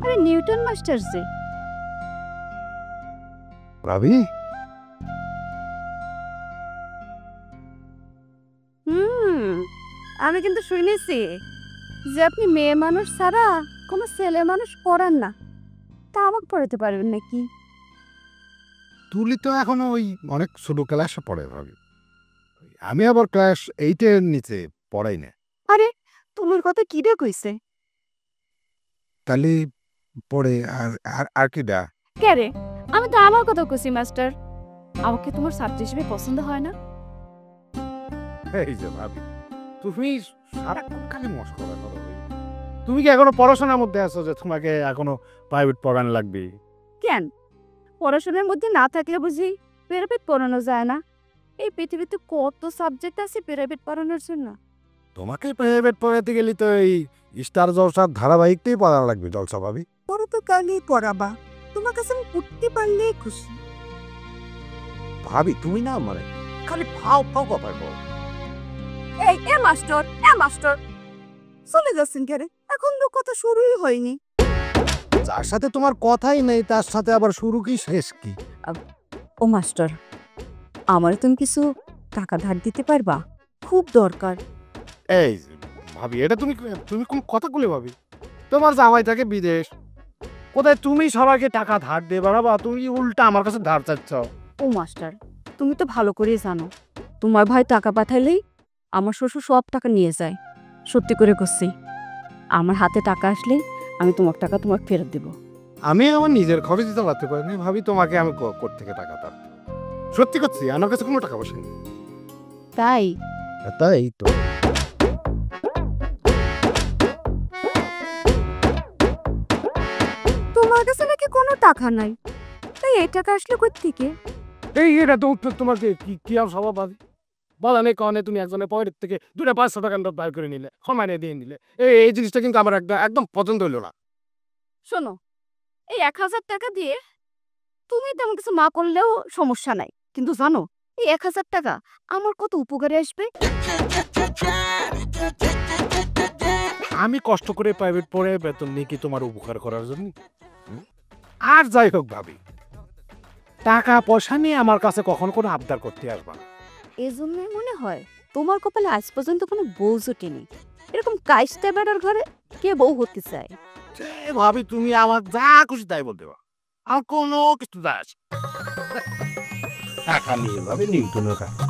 আরে Newton master যে। ভাবি আমি কিন্তু শুনেছি যে আপনি মেয়ে মানুষ ছাড়া কোনো ছেলে মানুষ পড়ান না, তা আমাকে পড়াতে পারবেন নাকি? তুলি তো এখনো ওই অনেক ছোট ক্লাসে পড়ে ভাবি, আমি আবার ক্লাস 8-এর নিচে পড়াই না। আরে তোমার কথা কি রে কইছে? তাহলে পড়ে আর আর আর কি ডা? কে রে? আমি তো আমার কথা কইছি মাস্টার। আমাকে তোমার ছাত্র হিসেবে পছন্দ হয় না? এই যে ভাবি, তুমি সারাক্ষণ খালি মস্করা করো ভাই। তুমি কি এখনো পড়াশোনার মধ্যে আছো যে তোমাকে এখনো প্রাইভেট পড়ানো লাগবে? কেন? পড়াশোনার মধ্যে না থাকলে বুঝি প্রাইভেট পড়ানো যায় না? এই পৃথিবীতে কত সাবজেক্ট আছে প্রাইভেট পড়ানোর জন্য। তোমাকে প্রাইভেট পড়াতে গেলে তো এই স্টার জলসার ধারাবাহিকটাই পড়া লাগবে জলসা ভাবি। পরে তো কালই পড়াবা, তোমার কাছে আমি পড়তে পারলেই খুশি। ভাবি তুমি না মানে খালি ফাও ফাও কথা বল। এই মাস্টার চলে যাচ্ছেন কে রে? এখন তো কথা শুরুই হয়নি। যার সাথে তোমার কথাই নেই তার সাথে আবার শুরু কি শেষ কি? ও মাস্টার, আমার তুমি কিছু টাকা ধার দিতে পারবা? খুব দরকার। এই যে ভাবি, এটা তুমি তুমি কোন কথা বলে ভাবি? তোমার জামাই থাকে বিদেশ, কোথায় তুমি সবাইকে টাকা ধার দিয়ে বেড়াবা, তুমি উল্টা আমার কাছে ধার চাচ্ছ। ও মাস্টার, তুমি তো ভালো করেই জানো তোমার ভাই টাকা পাঠাইলেই আমার শ্বশুর সব টাকা নিয়ে যায়। সত্যি করে করছি, আমার হাতে টাকা আসলে আমি তোমার টাকা তোমাকে ফেরত দেব। আমি আমার নিজের খরচ চালাতে পারিনি, ভাবি তোমাকে আমি কোত্থেকে টাকা ধার দেব? সত্যি করছি, আমার কাছে কোনো টাকা পয়সা নেই। তাই তাই তো তোমার কাছে নাকি কোনো টাকা নাই, তাই এই টাকা আসলে কই থেকে? এই এটা তো তোমাকে কি কি আর স্বভাব ভাবি বলা নেই, কারণে তুমি একজনের পকেট থেকে 200-500 টাকা নোট বাইর করে নিলে, ক্ষমানে দিয়ে নিলে। এই জিনিসটা কিন্তু আমার একদম পছন্দ হইলো না। শোনো, এই 1000 টাকা দিয়ে তুমি তেমন কিছু না করলেও সমস্যা নাই, কিন্তু জানো এই 1000 টাকা আমার কত উপকারে আসবে? আমি কষ্ট করে প্রাইভেট পড়ে বেতন নিয়ে কি তোমার উপকার করার জন্য? আর যাই হোক ভাবি, টাকা পয়সা নিয়ে আমার কাছে কখন কোনো আবদার করতে আসবা না। এজন্যই মনে হয় তোমার কপালে আজ পর্যন্ত কোনো বউ জোটেনি। এরকম কাইস্টা বেড়ার ঘরে কে বউ হতে চায়? যে ভাবি তুমি আমার যা খুশি তাই বলতে পারো, আর কোনো কিছু যায় আসে না। টাকা নিয়ে ভাবি নিউটনের কাছে।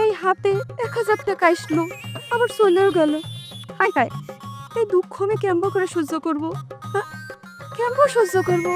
এই হাতে 1000 টাকা আসলো, আবার চলেও গেল। হায় হায়, এই দুঃখ আমি কেমন করে সহ্য করবো? কেমন সহ্য করবো?